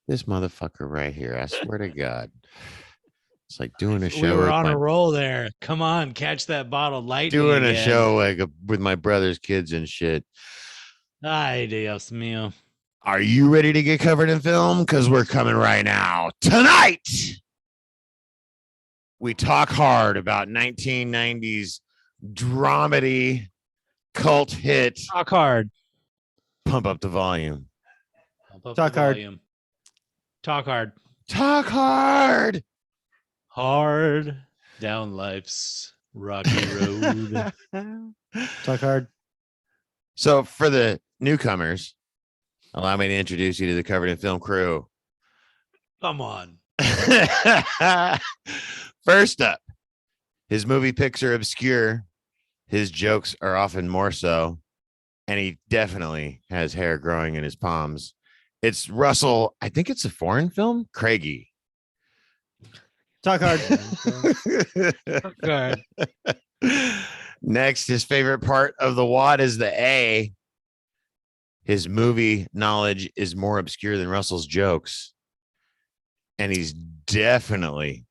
This motherfucker right here. I swear to God. It's like doing a We show were with on my a roll there. Come on, catch that bottle lightning doing a again. show like with my brother's kids and shit. Ay, Dios mío. Are you ready to get covered in film? Because we're coming right now. Tonight, we talk hard about 1990s dramedy cult hit. Talk hard. Pump up the volume. Pump up Talk the hard. volume. Talk hard. Talk hard. Hard down life's rocky road. Talk hard. So, for the newcomers, allow me to introduce you to the Covered in Film crew. Come on. First up, his movie picks are obscure. His jokes are often more so. And he definitely has hair growing in his palms. It's Russell. I think it's a foreign film. Craigie. Talk hard. Talk hard. Next, his favorite part of the wad is the A. His movie knowledge is more obscure than Russell's jokes. And he's definitely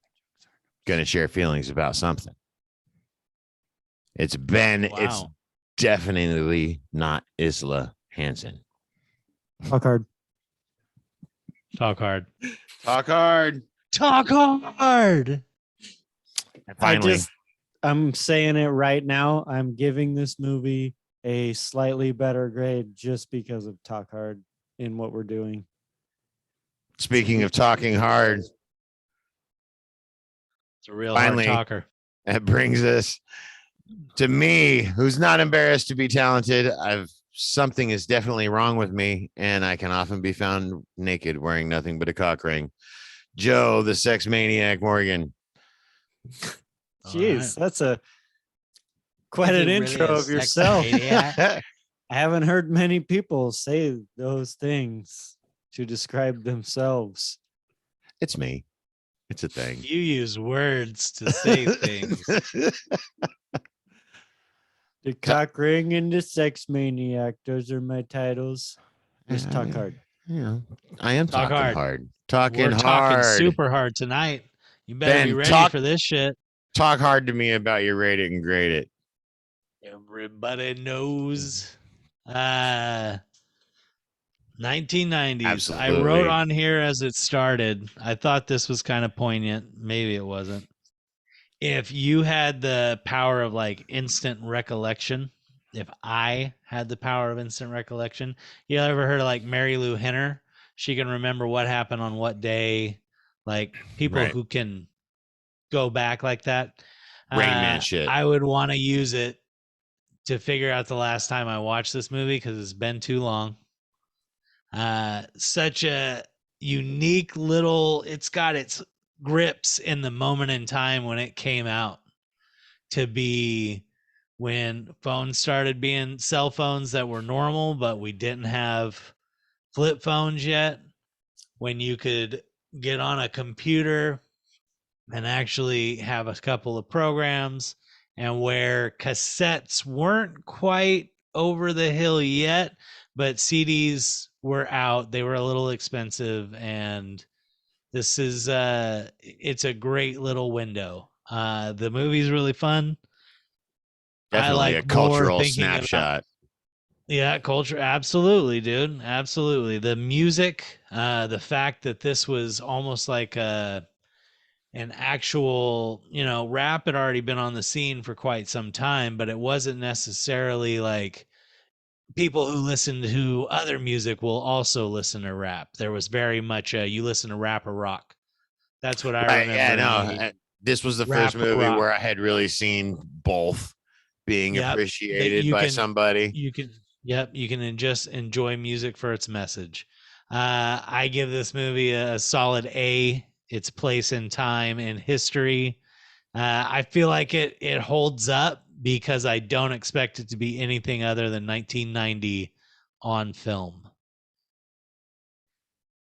going to share feelings about something. It's Ben. Wow. It's definitely not Isla Hansen. Talk hard. Talk hard. Talk hard. Talk hard. And finally, I'm saying it right now. I'm giving this movie a slightly better grade just because of Talk Hard in what we're doing. speaking of talking hard, It's a real Finally. hard talker. that brings us to me, who's not embarrassed to be talented. Something is definitely wrong with me, and I can often be found naked wearing nothing but a cock ring. Joe, the sex maniac Morgan. Jeez, that's quite Is an it really intro a of sex yourself. maniac? I haven't heard many people say those things to describe themselves. It's me. It's a thing. You use words to say things. The cock ring and the sex maniac. Those are my titles. Just talk hard. Yeah, I am Talk talking hard. hard. Talking We're talking hard. super hard tonight. You better Ben, be ready talk- for this shit. Talk hard to me about your rate it and grade it. Everybody knows. 1990s. I Absolutely. wrote on here as it started. I thought this was kind of poignant. Maybe it wasn't. If you had the power of like instant recollection, if I had the power of instant recollection, you ever heard of like Mary Lou Henner? She can remember what happened on what day. Like people Right. who can go back like that. Rain Man shit. I would want to use it to figure out the last time I watched this movie because it's been too long. Such a unique little, it's got its grips in the moment in time when it came out, to be when phones started being cell phones that were normal, but we didn't have flip phones yet, when you could get on a computer and actually have a couple of programs, and where cassettes weren't quite over the hill yet, but CDs were out. They were a little expensive, and this is it's a great little window. The movie's really fun. Definitely a cultural snapshot. Yeah, culture. Absolutely, dude. Absolutely. The music, the fact that this was almost like an actual, rap had already been on the scene for quite some time, but it wasn't necessarily like people who listen to other music will also listen to rap. There was very much you listen to rap or rock. That's what I remember. Yeah, no. This was the first Rap, movie rock. where I had really seen both being Yep, that appreciated you by can- somebody. You can just enjoy music for its message. I give this movie a solid A. Its place in time and history. I feel like it holds up because I don't expect it to be anything other than 1990 on film.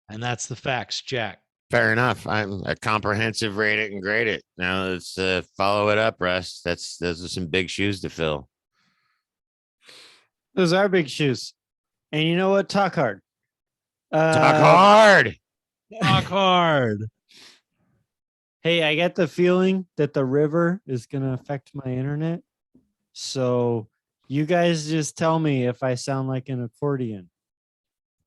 And that's the facts, Jack. Fair enough. I'm a comprehensive rate it and grade it. Now let's follow it up, Russ. Those are some big shoes to fill. Those are big shoes. And you know what? Talk hard. Talk hard. Rock hard. Hey, I get the feeling that the river is going to affect my internet. So you guys just tell me if I sound like an accordion.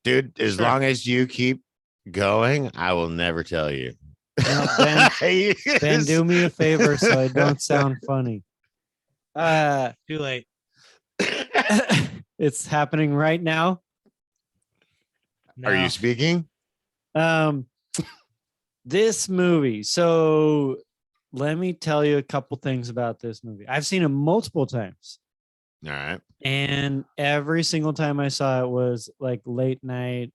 Dude, as Sure. long as you keep going, I will never tell you. No, Ben, do me a favor so I don't sound funny. Too late. It's happening right now. Are No. you speaking? This movie. So let me tell you a couple things about this movie. I've seen it multiple times. All right. And every single time I saw it was like late night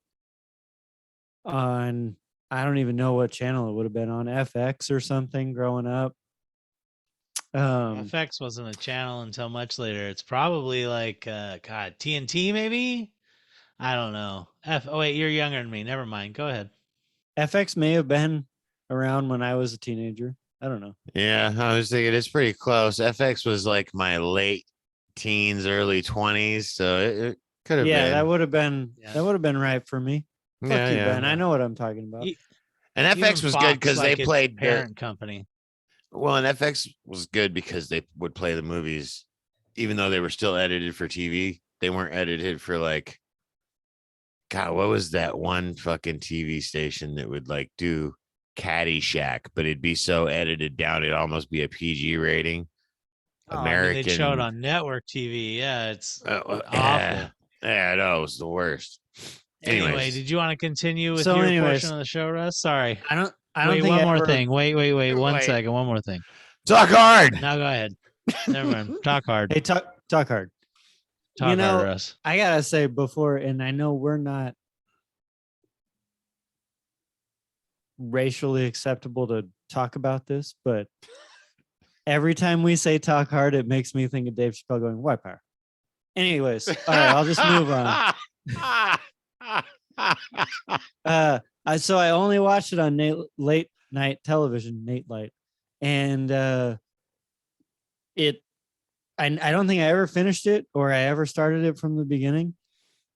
on, I don't even know what channel it would have been on, FX or something growing up. FX wasn't a channel until much later. It's probably like God, TNT maybe? I don't know. Oh wait, you're younger than me. Never mind. Go ahead. FX may have been around when I was a teenager. I don't know. Yeah, I was thinking it's pretty close. FX was like my late teens, early 20s, so it could have Yeah, been. that would have been Yeah. that would have been right for me. Fuck Yeah, you, yeah. Ben. I know what I'm talking about. And Even FX was Fox, good because like they its played parent company. well, and FX was good because they would play the movies, even though they were still edited for TV. They weren't edited for like, God, what was that one fucking TV station that would like do Caddyshack, but it'd be so edited down it'd almost be a PG rating. Oh, I mean, they'd show it American. on network TV. Yeah, it's awful. Yeah, no, it was the worst. Anyway, Anyways. did you want to continue with So your anyways, portion of the show, Russ? Sorry. I don't Wait, think one I more ever- thing. Wait. One Wait. second. One more thing. Talk hard. Now go ahead. Never mind. Talk hard. Hey, talk hard. Talk you know, hard, Russ. I gotta say before, and I know we're not racially acceptable to talk about this, but every time we say talk hard, it makes me think of Dave Chappelle going, white power. Anyways, all right, I'll just move on. So I only watched it on late night television, Nate Light, and I don't think I ever finished it or I ever started it from the beginning.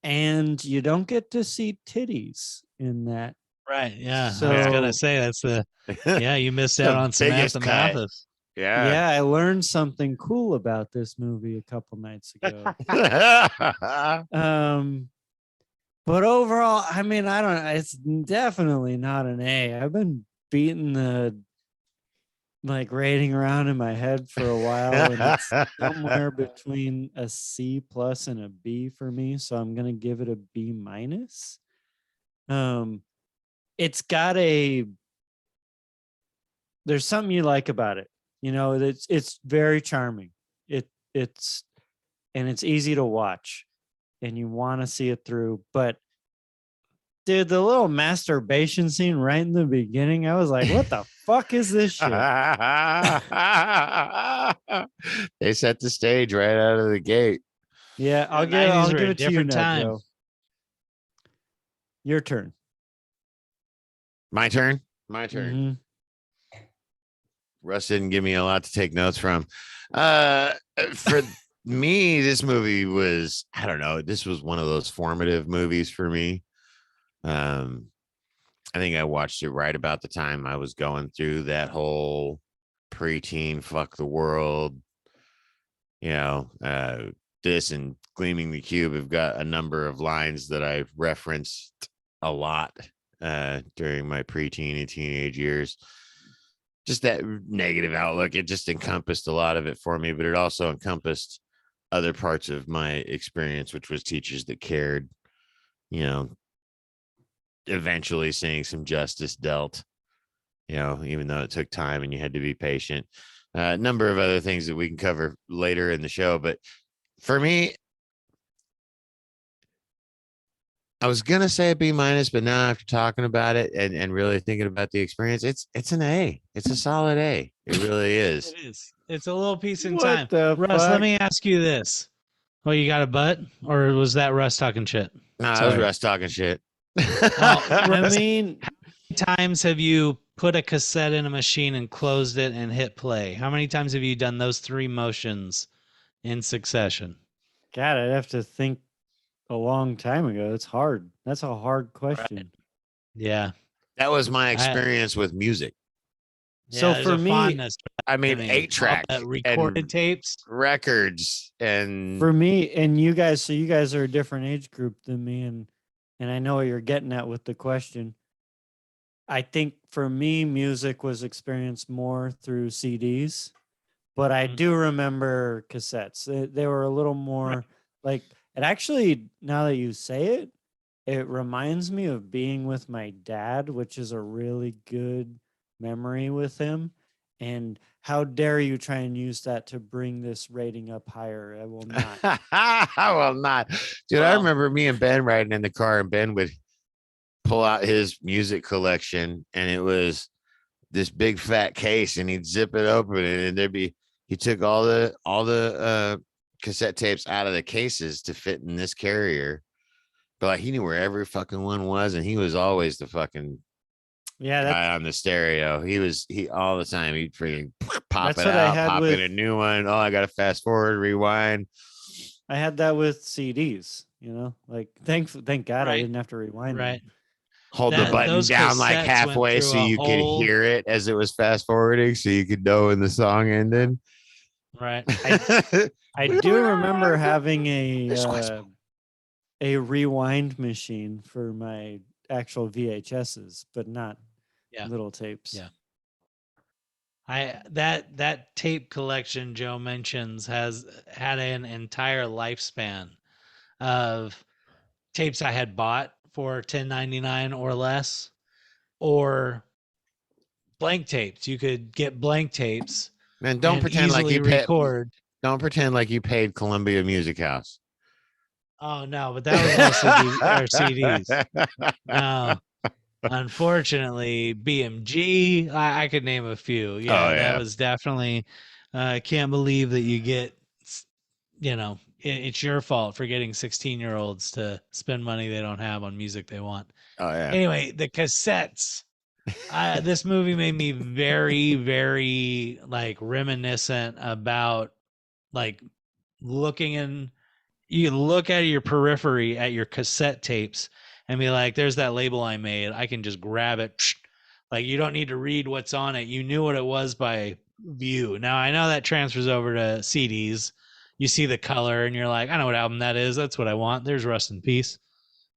And you don't get to see titties in that. Right. Yeah. I was So- gonna say that's you missed out The on biggest Samantha cut. Mathis. Yeah, I learned something cool about this movie a couple nights ago. But overall, I mean, I don't know. It's definitely not an A. I've been beating the rating around in my head for a while, and it's somewhere between a C plus and a B for me. So I'm gonna give it a B minus. It's got there's something you like about it. You know, it's very charming. It's easy to watch, and you want to see it through. But dude, the little masturbation scene right in the beginning, I was like, what the fuck is this shit? They set the stage right out of the gate. Yeah, I'll The 90s give were a it to you different now, time. Joe. Your turn. My turn. My turn. Mhm. Russ didn't give me a lot to take notes from. For me, this movie was, I don't know, this was one of those formative movies for me. I think I watched it right about the time I was going through that whole preteen fuck the world. You know, this and Gleaming the Cube have got a number of lines that I've referenced a lot during my preteen and teenage years. Just that negative outlook, it just encompassed a lot of it for me, but it also encompassed other parts of my experience, which was teachers that cared, you know, eventually seeing some justice dealt, you know, even though it took time and you had to be patient. A number of other things that we can cover later in the show. But for me, I was gonna say a B minus, but now after talking about it and really thinking about the experience, it's an A. It's a solid A. It really is. It is. It's a little piece in What time. the Russ, fuck? let me ask you this. Oh, you got a butt? Or was that Russ talking shit? No, that was Sorry. Russ talking shit. I mean, How many times have you put a cassette in a machine and closed it and hit play? How many times have you done those three motions in succession? God, I'd have to think a long time ago. It's hard. That's a hard question. Yeah. That was my I- experience with music. So there's for a me- fondness I mean, to me. 8-track All the recorded and tapes. records and for me and you guys, so you guys are a different age group than me, and I know what you're getting at with the question. I think for me, music was experienced more through CDs, but I Mhm. do remember cassettes. They were a little more like it actually, now that you say it, it reminds me of being with my dad, which is a really good memory with him. And how dare you try and use that to bring this rating up higher? I will not. I will not. Dude, I Well- remember me and Ben riding in the car, and Ben would pull out his music collection, and it was this big fat case, and he'd zip it open, and there'd be he took all the cassette tapes out of the cases to fit in this carrier. But like he knew where every fucking one was, and he was always the fucking Yeah, that's guy on the stereo. He all the time he'd freaking pop That's it what I out, had pop with- in a new one. Oh, I gotta fast forward, rewind. I had that with CDs, like thank God I Right. didn't have to rewind them. Right. Hold the button Those down like cassettes went halfway through so a you could whole- hear it as it was fast forwarding, so you could know when the song ended. Right. I do remember having a rewind machine for my actual VHSs, but not Yeah. little tapes. Yeah. That tape collection Joe mentions has had an entire lifespan of tapes I had bought for $10.99 or less, or blank tapes. You could get blank tapes Man, don't and pretend like easily you paid. record. Don't pretend like you paid Columbia Music House. Oh no, but that was mostly CDs. No, unfortunately, BMG. I could name a few. Yeah, that yeah. was definitely. I can't believe that you get. It's your fault for getting 16-year-olds to spend money they don't have on music they want. Oh yeah. Anyway, the cassettes. This movie made me very, very like reminiscent about like looking in. You look at your periphery at your cassette tapes and be like, "There's that label I made. I can just grab it." Like you don't need to read what's on it. You knew what it was by view. Now I know that transfers over to CDs. You see the color and you're like, "I know what album that is. That's what I want." There's Rust in Peace.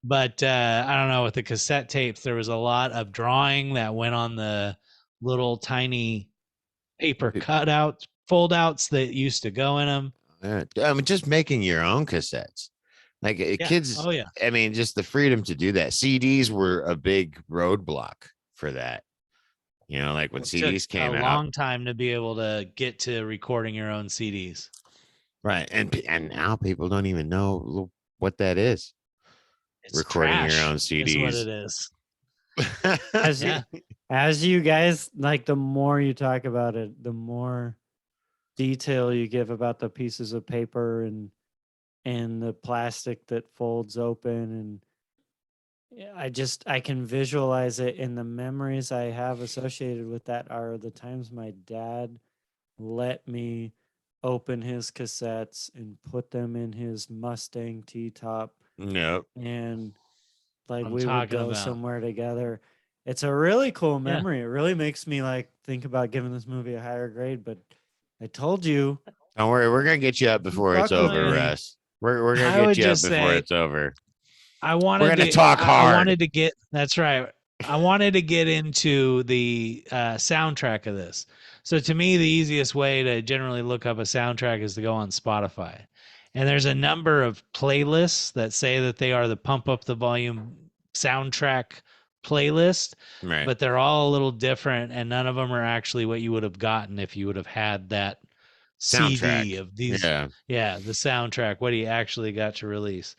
But I don't know, with the cassette tapes, there was a lot of drawing that went on the little tiny paper cutouts, foldouts that used to go in them. I mean, just making your own cassettes. Like kids, Oh yeah. I mean, just the freedom to do that. CDs were a big roadblock for that. Like when It CDs took came a out. long time to be able to get to recording your own CDs. Right. And now people don't even know what that is. It's Recording your trash, own is what CDs. it is. As Yeah. as you guys, like, the more you talk about it, the more detail you give about the pieces of paper and the plastic that folds open, and I can visualize it, and the memories I have associated with that are the times my dad let me open his cassettes and put them in his Mustang T-top, Nope. and like I'm we would talking go about. somewhere together. It's a really cool Yeah. memory. It really makes me like think about giving this movie a higher grade, but I told you. Don't worry, we're gonna get you up before it's fuck with over, me. Russ. We're gonna I get would you up just before say- it's over. I wanted We're gonna to talk I hard. wanted to get that's right. I wanted to get into the soundtrack of this. So to me, the easiest way to generally look up a soundtrack is to go on Spotify. And there's a number of playlists that say that they are the Pump Up the Volume soundtrack playlist, Right. but they're all a little different, and none of them are actually what you would have gotten if you would have had that CD Soundtrack. of these. Yeah. The soundtrack, what he actually got to release.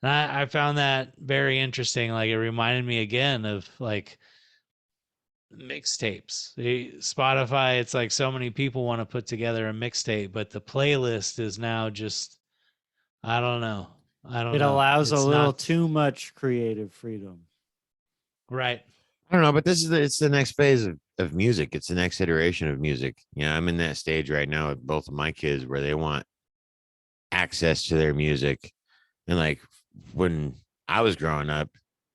And I found that very interesting. Like it reminded me again of like mixtapes. Spotify, it's like so many people want to put together a mixtape, but the playlist is now just I don't know. It allows a It's little not- too much creative freedom. right. I don't know, but it's the next phase of music. It's the next iteration of music. I'm in that stage right now with both of my kids where they want access to their music. And like when I was growing up,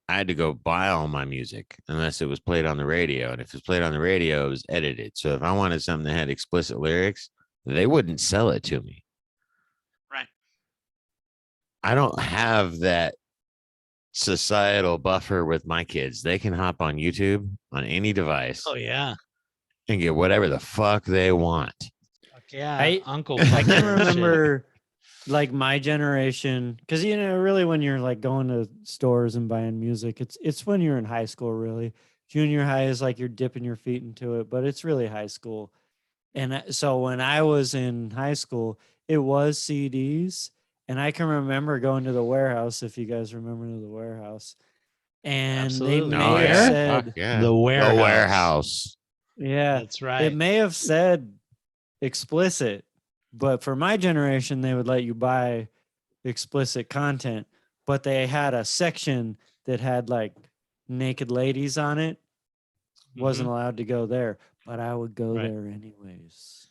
I had to go buy all my music unless it was played on the radio. And if it was played on the radio, it was edited. So if I wanted something that had explicit lyrics, they wouldn't sell it to me. Right. I don't have that societal buffer with my kids. They can hop on YouTube on any device Oh yeah. and get whatever the fuck they want. Fuck yeah. I- Uncle. I fucking can shit. remember like my generation, because really when you're like going to stores and buying music, it's when you're in high school, really. Junior high is like you're dipping your feet into it, but it's really high school. And so when I was in high school, it was CDs. And I can remember going to the warehouse, if you guys remember the warehouse. And Absolutely. they Oh, may have yeah. said, Fuck yeah. The Warehouse. The warehouse. yeah, That's right. it may have said explicit, but for my generation, they would let you buy explicit content, but they had a section that had like naked ladies on it. Wasn't allowed to go there, but I would go Right. there anyways.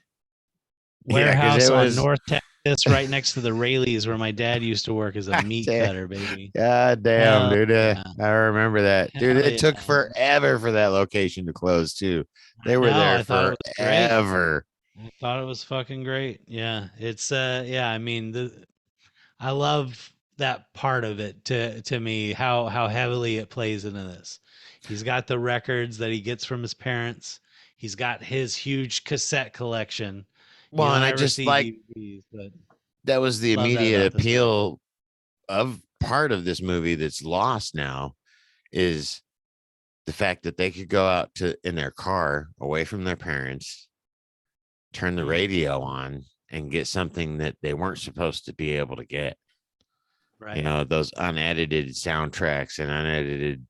Yeah, 'cause Warehouse it on was- North Texas, right next to the Rayleighs, where my dad used to work as a meat Damn. cutter, baby. God damn, Hell dude. yeah. I remember that. Dude, Hell it took yeah. forever for that location to close, too. They were know, there I thought it was great. forever. I thought it was fucking great. Yeah, it's yeah. I mean, I love that part of it. To me, how heavily it plays into this. He's got the records that he gets from his parents. He's got his huge cassette collection. Well, You and don't I ever just see like DVDs, but that was the love that immediate about this movie. appeal of part of this movie that's lost now is the fact that they could go out to in their car away from their parents, turn the radio on, and get something that they weren't supposed to be able to get. Right. You know, those unedited soundtracks and unedited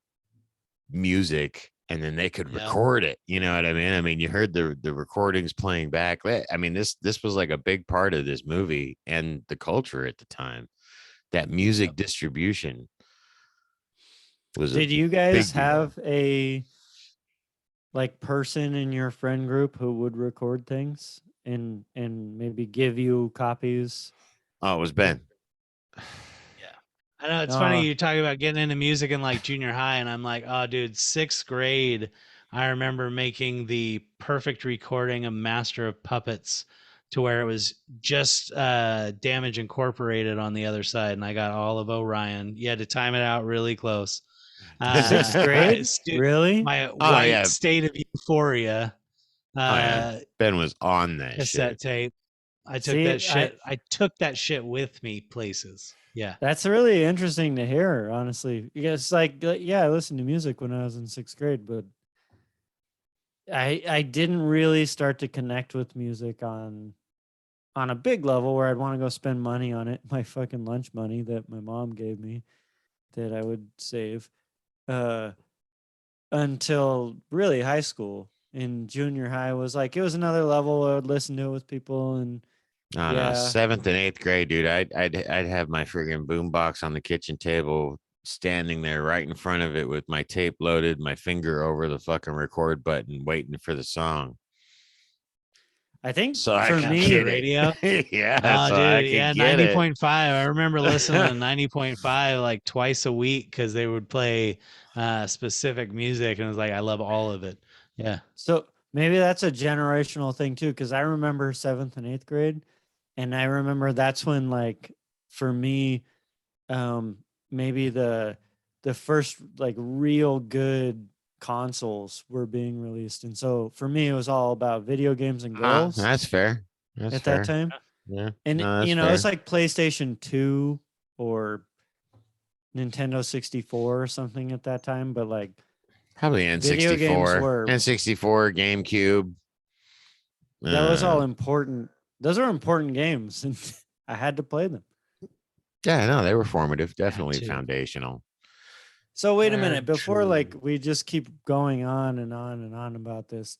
music, and then they could Yep. record it. You know what I mean? I mean, you heard the recordings playing back. I mean, this was like a big part of this movie and the culture at the time. That music distribution was. Did you big guys deal. have a like person in your friend group who would record things and maybe give you copies? Oh, it was Ben. I know it's funny Uh, you talk about getting into music in like junior high, and I'm like, oh, dude, 6th grade. I remember making the perfect recording of Master of Puppets to where it was just Damage Incorporated on the other side, and I got all of Orion. You had to time it out really close. 6th grade? Really? My Oh, white yeah. state of euphoria Yeah. Ben was on that cassette shit. tape. I took See, that shit. I took that shit with me places. Yeah. That's really interesting to hear, honestly. It's like, yeah, I listened to music when I was in 6th grade, but I didn't really start to connect with music on a big level where I'd want to go spend money on it, my fucking lunch money that my mom gave me that I would save, until really high school. In junior high was like, it was another level. I would listen to it with people, and No, yeah. 7th and 8th grade, dude. I'd have my friggin' boombox on the kitchen table, standing there right in front of it with my tape loaded, my finger over the fucking record button, waiting for the song. I think So I for could me, get radio? it. Yeah, Oh, so I dude, could yeah, get it. 90.5. I remember listening to 90.5 like twice a week because they would play specific music, and it was like I love all of it. Yeah. so maybe that's a generational thing too, because I remember 7th and 8th grade, and I remember that's when, like, for me, maybe the first like real good consoles were being released, and so for me it was all about video games and girls That's fair. That's at fair. that time. Yeah. And No, that's it's fair. like PlayStation 2 or Nintendo 64 or something at that time, but like Probably video games N64. were- N64, GameCube. that was all Uh, important. Those are important games, and I had to play them. Yeah, no, they were formative, definitely too. foundational. So wait a Very minute, before true. like we just keep going on and on and on about this.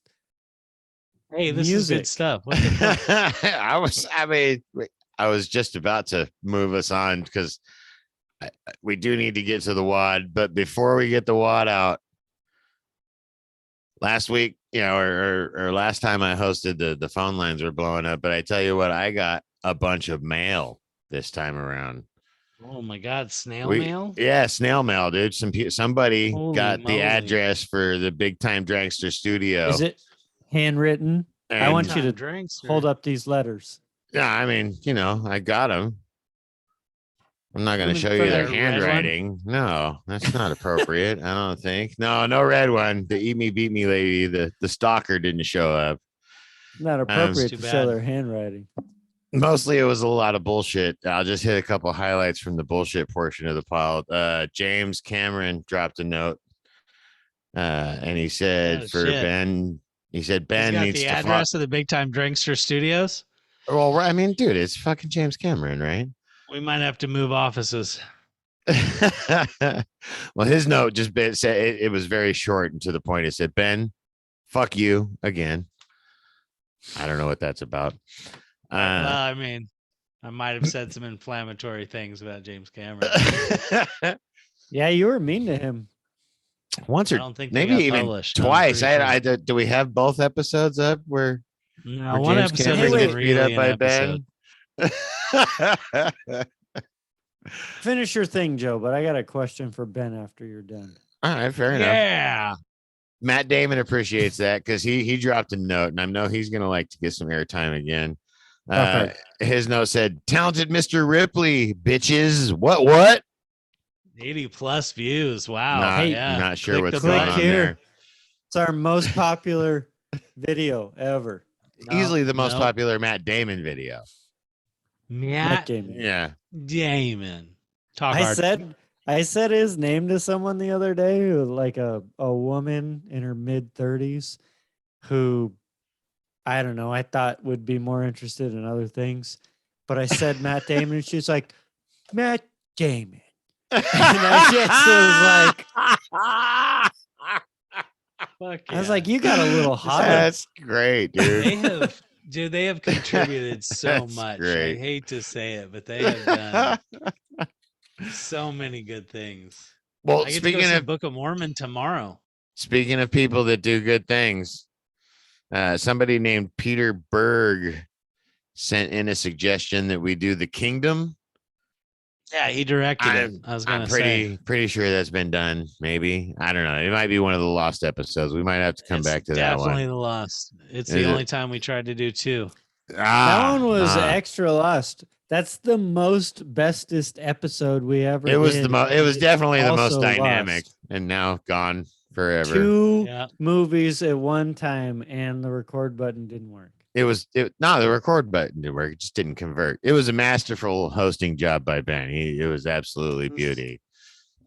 Hey, this is Music. good stuff. What's the point? I was just about to move us on because we do need to get to the wad. But before we get the wad out, last week, or last time I hosted, the phone lines were blowing up. But I tell you what, I got a bunch of mail this time around. Oh my God, snail We mail. yeah, snail mail, dude. Somebody Holy got the moly. address for the Big Time Dragster studio. Is it handwritten? I And- want you to Drinks hold up these letters. Yeah, I mean, I got them. I'm not going to Even show for you their that red one? handwriting. No, that's not appropriate. I don't think. No red one. The eat me, beat me lady, the stalker didn't show up. Not appropriate too to show bad. their handwriting. Mostly it was a lot of bullshit. I'll just hit a couple highlights from the bullshit portion of the pile. James Cameron dropped a note. And he said Oh, for shit. Ben, he said He's Ben got needs the to address of the Big Time Drinkster Studios. Well, I mean, dude, it's fucking James Cameron, right? We might have to move offices. Well, his note just said it was very short and to the point. It said, "Ben, fuck you again." I don't know what that's about. Well, I mean, I might have said some inflammatory things about James Cameron. Yeah, you were mean to him. Once I or don't think they maybe got even published. I'm twice. pretty sure. Do we have both episodes up where No, one James episode Cameron isn't gets beat up really by an episode. Ben? Finish your thing, Joe, but I got a question for Ben after you're done. All right, fair enough. Yeah. Matt Damon appreciates that because he dropped a note, and I know he's gonna like to get some airtime again. Okay. His note said, "Talented Mr. Ripley, bitches. What? 80 plus views. Wow. Not, yeah. not sure Click what's the going button. on here. there. It's our most popular video ever. Easily the most no. popular Matt Damon video. Matt Damon. Yeah, Damon. Talk I hard. said his name to someone the other day, like a woman in her mid 30s who I don't know, I thought would be more interested in other things. But I said Matt Damon, and she's like, Matt Damon. And I just was like, Fuck I was yeah. like, you got a little hot. That's great, dude. They have contributed so That's much. great. I hate to say it, but they have done so many good things. Well, I get to go see Book of Mormon tomorrow. Speaking of people that do good things, somebody named Peter Berg sent in a suggestion that we do The Kingdom. Yeah, he directed it. I was gonna say. Pretty sure that's been done. Maybe, I don't know. It might be one of the lost episodes. We might have to come back to that one. Definitely the lost. It's the only time we tried to do two. That one was extra lost. That's the most bestest episode we ever. It was did. It was definitely the most Also dynamic, lost. and now gone forever. Two movies at one time, and the record button didn't work. The record button didn't work. It just didn't convert. It was a masterful hosting job by Ben. It was absolutely beauty.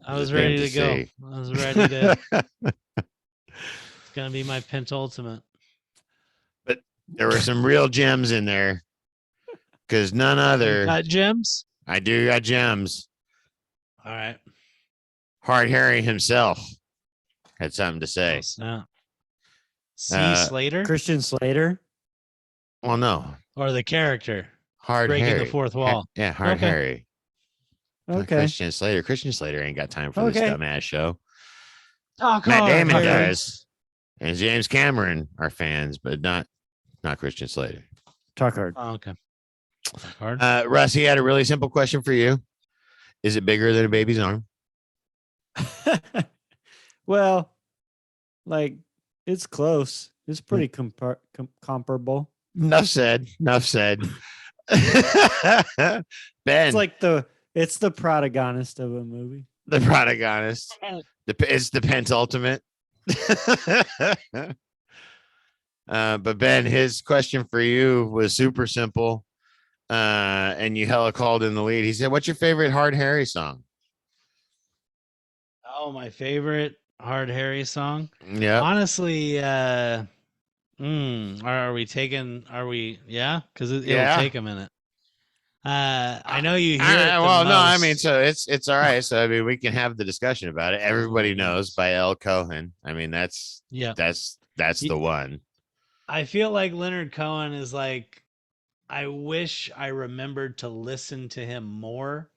I was ready to go. I was ready to. It's gonna be my penultimate. But there were some real gems in there, because none other. Got gems. I do got gems. All right. Hard Harry himself had something to say. Oh, snap. C. Slater, Christian Slater. Well, no. or the character Hard breaking Harry. the fourth wall. Yeah, Hard Okay. Harry. Okay. Christian Slater. Christian Slater ain't got time for this dumbass show. Talk Matt hard, Damon Harry. does, and James Cameron are fans, but not Christian Slater. Talk hard. Oh, okay. Talk hard. Russ, he had a really simple question for you. Is it bigger than a baby's arm? Well, like it's close. It's pretty comparable. Enough said. Ben, It's the protagonist of a movie. the protagonist. It's the penultimate. But Ben, his question for you was super simple. And you hella called in the lead. He said, "What's your favorite Hard Harry song?" Oh, my favorite Hard Harry song. Yeah. Honestly, are we taking? Are we? Yeah, because it'll take a minute. I know you hear it. Well, no, I mean, so it's all right. So I mean, we can have the discussion about it. Everybody knows by L. Cohen. I mean, that's the one. I feel like Leonard Cohen is like, I wish I remembered to listen to him more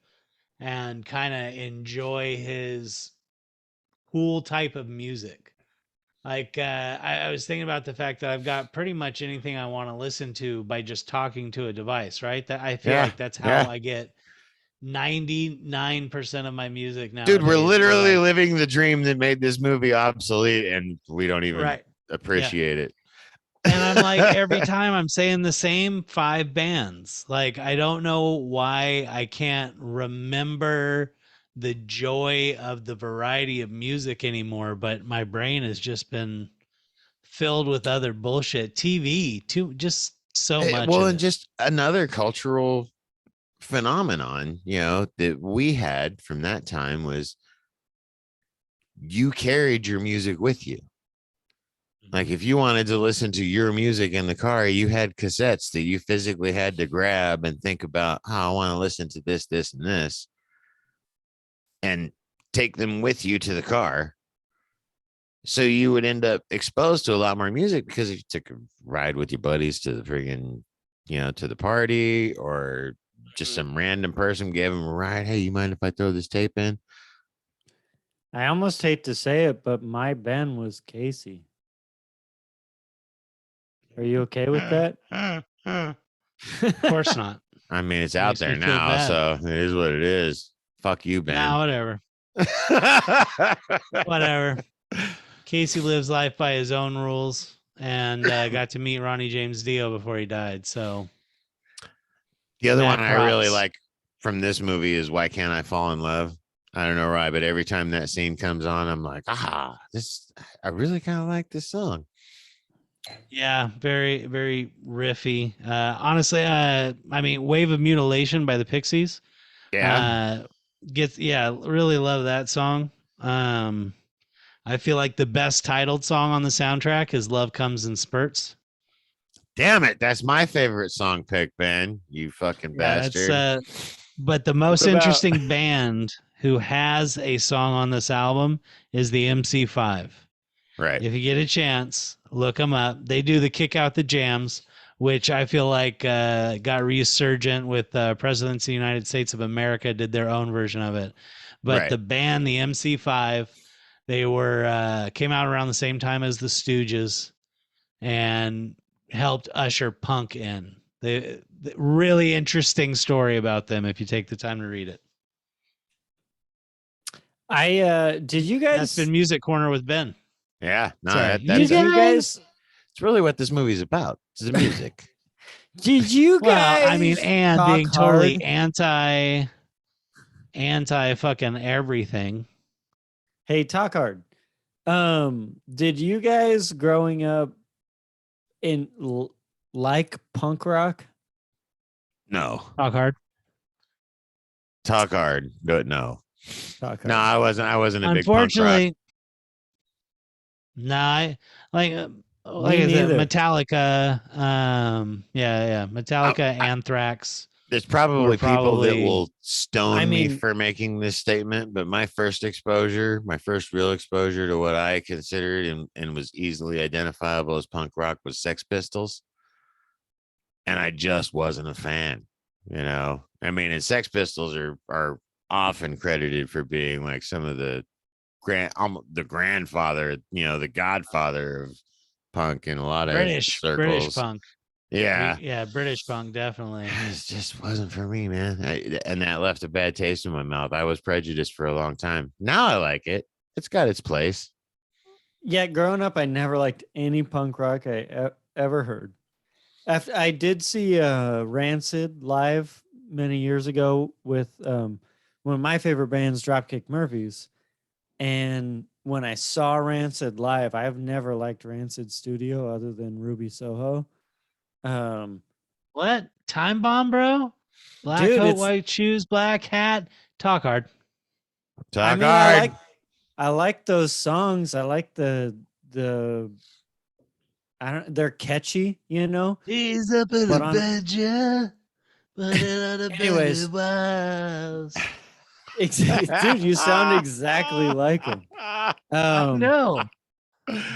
and kind of enjoy his cool type of music. Like I was thinking about the fact that I've got pretty much anything I want to listen to by just talking to a device, right? That I feel like that's how I get 99% of my music now. Dude, we're literally living the dream that made this movie obsolete, and we don't even right. appreciate it. And I'm like, every time I'm saying the same 5 bands. Like, I don't know why I can't remember the joy of the variety of music anymore, but my brain has just been filled with other bullshit. TV, too, just so much. Well, of and it. just another cultural phenomenon, that we had from that time was you carried your music with you. Like if you wanted to listen to your music in the car, you had cassettes that you physically had to grab and think about, I want to listen to this, this, and this, and take them with you to the car. So you would end up exposed to a lot more music because if you took a ride with your buddies to the friggin', to the party, or just some random person gave them a ride. Hey, you mind if I throw this tape in? I almost hate to say it, but my Ben was Casey. Are you okay with that? Of course not. I mean, it's out Makes me there feel now, bad. so it is what it is. Fuck you, Ben. Nah, whatever. Whatever. Casey lives life by his own rules, and got to meet Ronnie James Dio before he died. So the other mad one I really props. like from this movie is Why Can't I Fall in Love? I don't know why, but every time that scene comes on, I'm like, I really kind of like this song. Yeah, very, very riffy. Honestly, I mean, Wave of Mutilation by the Pixies. Yeah. Really love that song. I feel like the best titled song on the soundtrack is Love Comes in Spurts. Damn it. That's my favorite song pick, Ben. You fucking bastard. But the most What about- interesting band who has a song on this album is the MC5. Right. If you get a chance, look them up. They do the Kick Out the Jams, which I feel like got resurgent with Presidents of the United States of America did their own version of it. But Right. the band, the MC5, they were came out around the same time as the Stooges and helped usher punk in. Really interesting story about them if you take the time to read it. Did you That's guys been Music Corner with Ben. Yeah. No, Sorry. that's you guys it's really what this movie's about. It's the music. did you Well, guys I mean, and talk being totally hard? anti fucking everything. Hey, talk hard. Did you guys growing up like punk rock? No. Talk hard. Talk hard. No. Talk hard. No, I wasn't a big punk rock. Unfortunately, nah, like I said, neither. Metallica. Metallica, Anthrax. There's probably people that probably- will stone me mean- for making this statement, but my first real exposure to what I considered and was easily identifiable as punk rock was Sex Pistols. And I just wasn't a fan, I mean, and Sex Pistols are often credited for being like some of the grandfather, the godfather of punk in a lot of British circles. punk. Yeah. British punk, definitely. It just wasn't for me, man. And that left a bad taste in my mouth. I was prejudiced for a long time. Now I like it. It's got its place. Yeah, growing up, I never liked any punk rock I ever heard. After I did see Rancid live many years ago with one of my favorite bands, Dropkick Murphys, and when I saw Rancid live, I've never liked Rancid Studio other than Ruby Soho. What? Time Bomb, bro? Black Dude, coat, it's- white shoes, black hat. Talk hard. Talk hard. I like those songs. I like the they're catchy, He's up in But a on- bed, yeah. But Anyways. Dude, you sound exactly like him. No.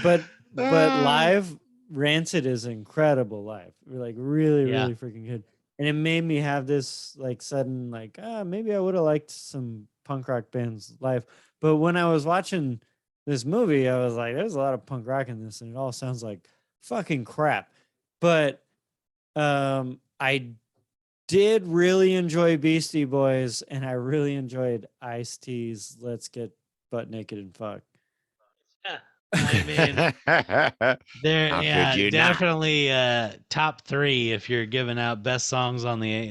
But live, Rancid is incredible live. Like really, Yeah. really freaking good. And it made me have this like sudden like, maybe I would have liked some punk rock bands live. But when I was watching this movie, I was like, there's a lot of punk rock in this, and it all sounds like fucking crap. But I did really enjoy Beastie Boys, and I really enjoyed Ice-T's "Let's Get Butt Naked and Fuck." I mean, there, How yeah, could you not? definitely top 3 if you're giving out best songs on the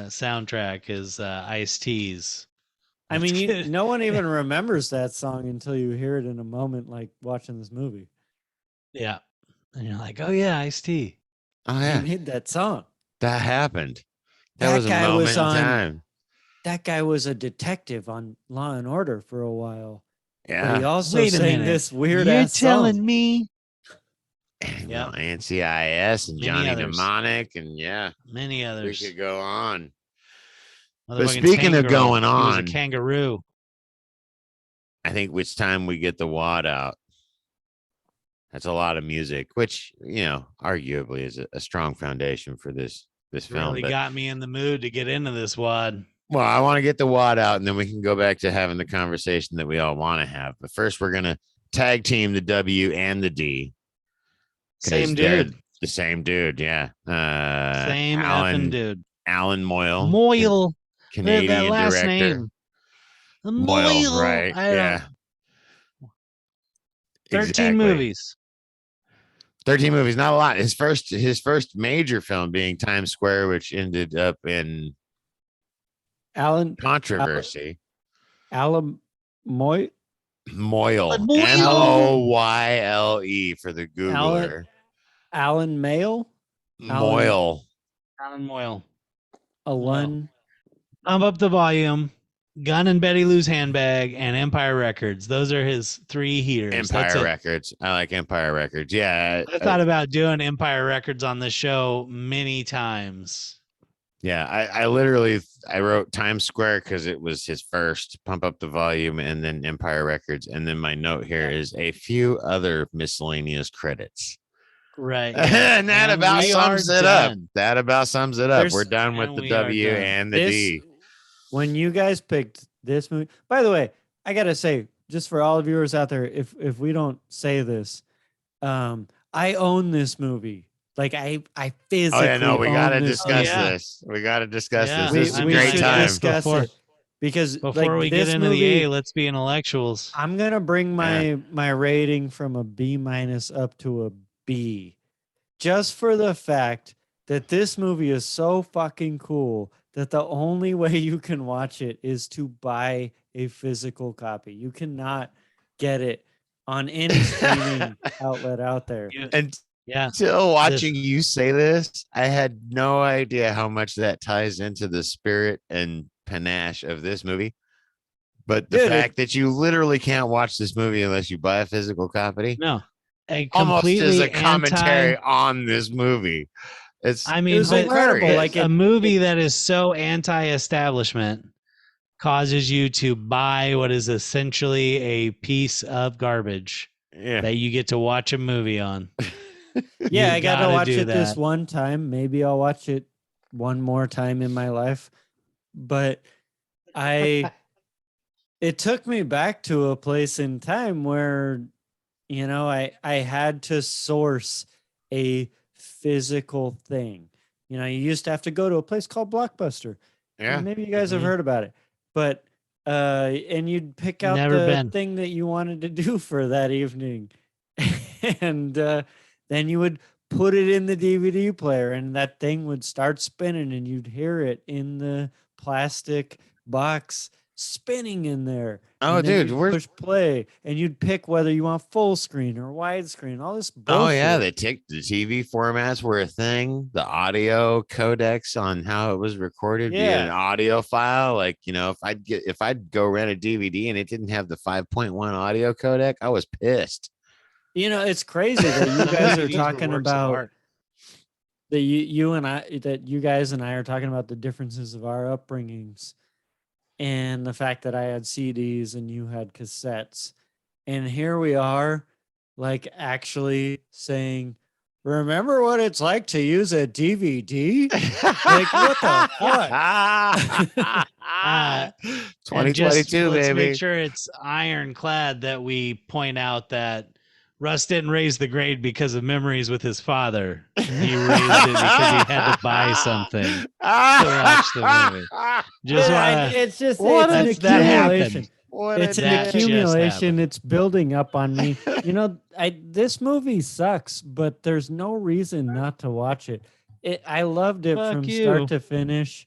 soundtrack is Ice-T's. I mean, no one even remembers that song until you hear it in a moment, like watching this movie. Yeah. And you're like, oh yeah, Ice-T. Oh He yeah, made that song. that happened. That That was a guy moment was in on- time. That guy was a detective on Law and Order for a while. But he Yeah. also Wait a sang minute. this weird You're ass telling song. me You Yep. know, NCIS and Many Johnny others. Mnemonic, and yeah, many we others. could go on. But Motherfucking speaking of Tank Girl. going He was a on, kangaroo. I think it's time we get the wad out. That's a lot of music, which, you know, arguably is a strong foundation for this film. Really But got me in the mood to get into this wad. well, I want to get the wad out, and then we can go back to having the conversation that we all want to have. But first, we're gonna tag team the W and the D. 'Cause Same they're dude. the same dude. Yeah. Same Alan effing dude. Alan Moyle. Moyle. Canadian that last director. name. Moyle, right? Yeah. 13 Exactly. movies. 13 movies, not a lot. His first major film being Times Square, which ended up in Alan controversy. Alan Moy. Moyle. Moyle. Moyle for the Googler. Alan Mayle. Moyle. Alan Moyle. Alan. Pump Up the Volume, Gun and Betty Lou's Handbag, and Empire Records. Those are his 3 heaters. That's Empire it. Records. I like Empire Records. Yeah. I thought about doing Empire Records on the show many times. Yeah, I literally wrote Times Square because it was his first, Pump Up the Volume, and then Empire Records, and then my note here is a few other miscellaneous credits. Right. And that about we sums are it up. done. That about sums it up. There's- We're done with and the we are W done. and the D. When you guys picked this movie, by the way, I gotta say, just for all the viewers out there, if we don't say this, I own this movie. Like I physically. Oh yeah, no, we gotta own this discuss movie. this. We gotta discuss Yeah. this. We, This is a we great should time. discuss Before- it because Before like, we this get into movie, the A, let's be intellectuals. I'm gonna bring my rating from a B- up to a B, just for the fact that this movie is so fucking cool that the only way you can watch it is to buy a physical copy. You cannot get it on any streaming outlet out there. And Yeah. until watching you say this, I had no idea how much that ties into the spirit and panache of this movie. But the Dude, fact that you literally can't watch this movie unless you buy a physical copy, No. A almost completely as a commentary anti- on this movie. I It mean, was but incredible. hilarious. Like a movie that is so anti-establishment causes you to buy what is essentially a piece of garbage Yeah. that you get to watch a movie on. yeah, You I got to gotta watch do it this that. one time. Maybe I'll watch it one more time in my life. But it took me back to a place in time where, you know, I had to source a physical thing. You know, you used to have to go to a place called Blockbuster. Yeah. Maybe you guys have Mhm. heard about it. But and you'd pick out Never the been. thing that you wanted to do for that evening. And then you would put it in the DVD player and that thing would start spinning and you'd hear it in the plastic box spinning in there. Oh, And then dude, you'd we're push play and you'd pick whether you want full screen or widescreen. All this bullshit. oh yeah, the TV formats were a thing. The audio codecs on how it was recorded via Yeah. an audio file. Like, you know, if I'd go rent a DVD and it didn't have the 5.1 audio codec, I was pissed. You know, it's crazy that you Some guys are DVDs were talking works of about art. that you guys and I are talking about the differences of our upbringings and the fact that I had CDs and you had cassettes. And here we are, like actually saying, remember what it's like to use a DVD? Like, what the fuck? And 2022, let's baby. make sure it's ironclad that we point out that Russ didn't raise the grade because of memories with his father. He raised it because he had to buy something to watch the movie. Just It's just What it's an that happened. accumulation. what It's a an That just accumulation. happened. It's building up on me. You know, this movie sucks, but there's no reason not to watch it. I loved it Fuck from you. start to finish,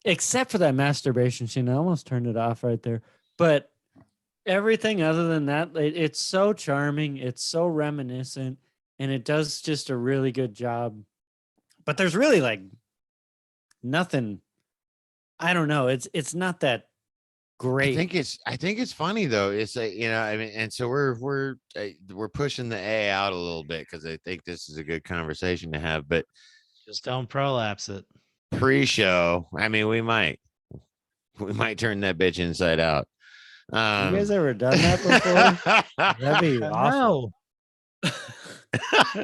except for that masturbation scene. I almost turned it off right there. But everything other than that, it's so charming. It's so reminiscent, and it does just a really good job. But there's really like nothing. I don't know. It's not that great. I think it's funny though. It's you know, I mean, and so we're pushing the A out a little bit because I think this is a good conversation to have. But Just don't prolapse it. pre-show, I mean, we might turn that bitch inside out. You guys ever done that before? That'd be awful. No.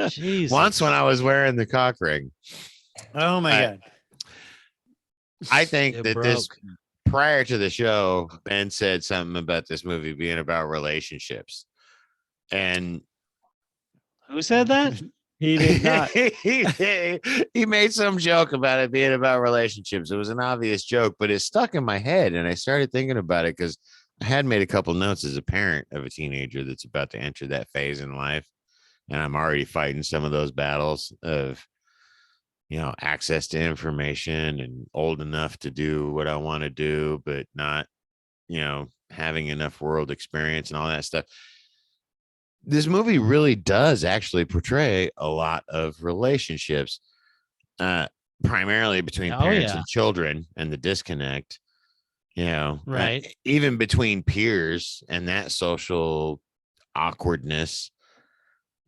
Jesus. Once when I was wearing the cock ring. Oh my god. I think It that this broke. prior to the show, Ben said something about this movie being about relationships. And Who said that? He did not. he made some joke about it being about relationships. It was an obvious joke, but it stuck in my head. And I started thinking about it because I had made a couple notes as a parent of a teenager that's about to enter that phase in life. And I'm already fighting some of those battles of, you know, access to information and old enough to do what I want to do, but not, you know, having enough world experience and all that stuff. This movie really does actually portray a lot of relationships, primarily between parents and children and the disconnect, you know, Right. Even between peers and that social awkwardness.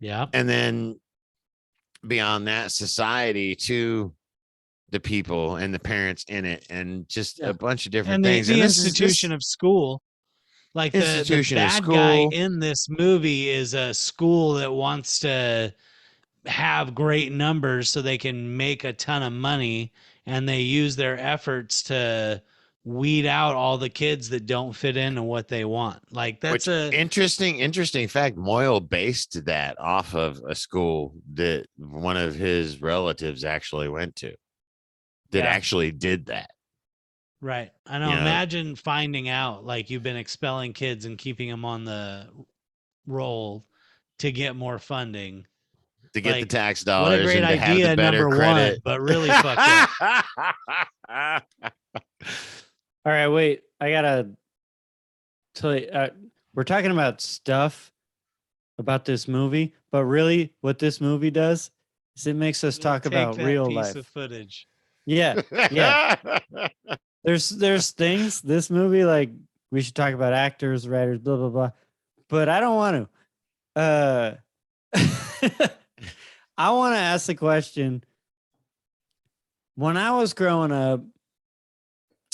Yeah. And then beyond that, society to the people and the parents in it, and just a bunch of different And things. the And institution of school. Like the institution of bad guy school. in this movie is a school that wants to have great numbers so they can make a ton of money, and they use their efforts to weed out all the kids that don't fit into what they want. Like that's interesting fact. Moyle based that off of a school that one of his relatives actually went to, that actually did that. right. I know. You know? Imagine finding out like you've been expelling kids and keeping them on the roll to get more funding. To get Like, the tax dollars. What a great and to idea, have the better number credit. one, but really fucked up. All right, wait. I gotta tell you. We're talking about stuff about this movie, but really, what this movie does is it makes us talk Take about that real piece life. of footage. Yeah, yeah. There's things this movie, like we should talk about actors, writers, blah blah blah, but I don't want to. I want to ask the question. When I was growing up,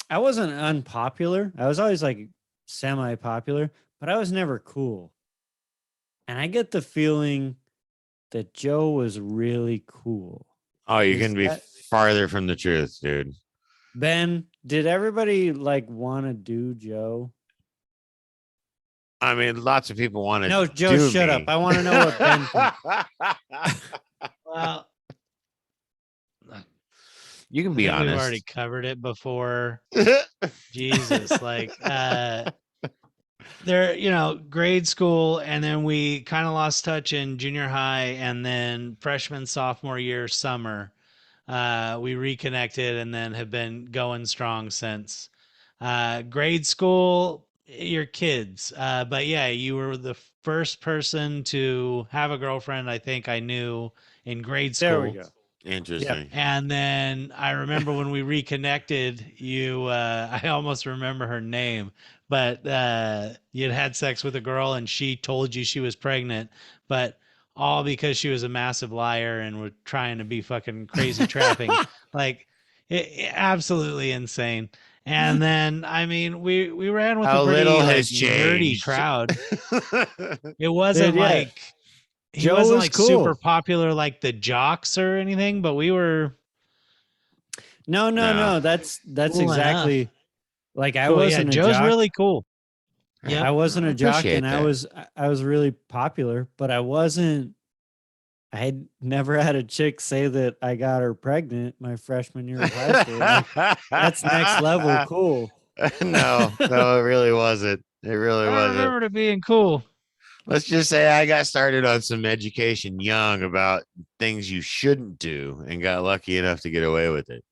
I wasn't unpopular. I was always like semi-popular, but I was never cool. And I get the feeling that Joe was really cool. Oh, you Is can be that- farther from the truth, dude. Ben, did everybody like want to do Joe? I mean, lots of people want to. No, Joe, shut up. I want to know what Ben thinks. Well, You can I be think honest. we've already covered it before. Jesus, like there, you know, grade school, and then we kind of lost touch in junior high, and then freshman, sophomore year, summer, we reconnected, and then have been going strong since. Grade school, you're kids, but yeah, you were the first person to have a girlfriend I think I knew in grade school. There we go. Interesting. And then I remember when we reconnected, you, I almost remember her name, but you'd had sex with a girl and she told you she was pregnant, but all because she was a massive liar and was trying to be fucking crazy trapping. Like, absolutely insane. And then, I mean, we ran with How a pretty little like, has nerdy changed. crowd. It wasn't Dude, yeah. like he Joe wasn't was like cool. super popular like the Jocks or anything, but we were. No. That's Cool exactly like I Cool, wasn't a Joe's jock. really cool. Yep. I wasn't I a jock, appreciate and that. I was really popular, but I wasn't. I had never had a chick say that I got her pregnant my freshman year of high school. Like, that's next level cool. No, it really wasn't. It really I don't wasn't. remember it being cool. Let's just say I got started on some education young about things you shouldn't do and got lucky enough to get away with it.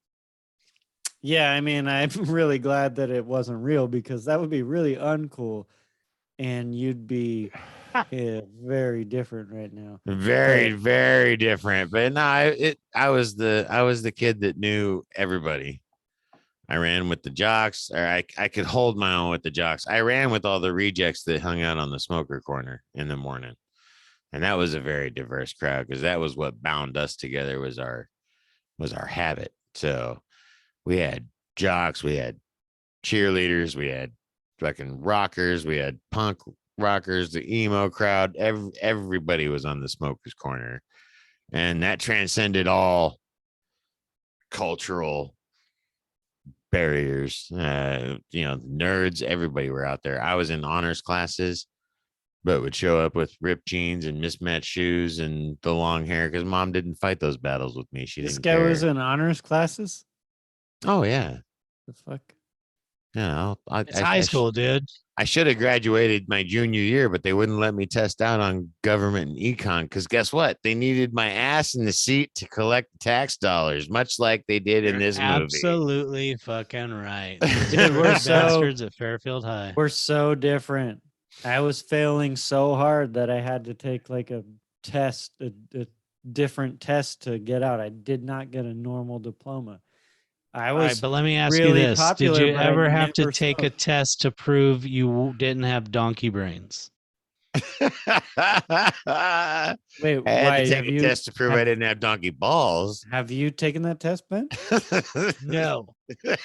Yeah, I mean, I'm really glad that it wasn't real because that would be really uncool, and you'd be very different right now. Very, But very different. But no, I was the kid that knew everybody. I ran with the jocks, or I could hold my own with the jocks. I ran with all the rejects that hung out on the smoker corner in the morning. And that was a very diverse crowd because that was what bound us together was our habit. So we had jocks, we had cheerleaders, we had fucking rockers, we had punk rockers, the emo crowd. Everybody was on the smokers corner. And that transcended all cultural barriers. Nerds, everybody were out there. I was in honors classes, but would show up with ripped jeans and mismatched shoes and the long hair because mom didn't fight those battles with me. She this didn't guy care. was in honors classes. Oh yeah, The fuck? yeah. It's high school, dude. I should have graduated my junior year, but they wouldn't let me test out on government and econ because guess what? They needed my ass in the seat to collect tax dollars, much like they did in this movie. Absolutely fucking right. Dude, we're bastards at Fairfield High. We're so different. I was failing so hard that I had to take like a test, a different test to get out. I did not get a normal diploma. I All was right, but let me ask you really this: popular, did you but I ever have to never take a smoked. test to prove you didn't have donkey brains? I Wait, had to why take a test to prove I didn't have donkey balls. have you taken that test, Ben? No,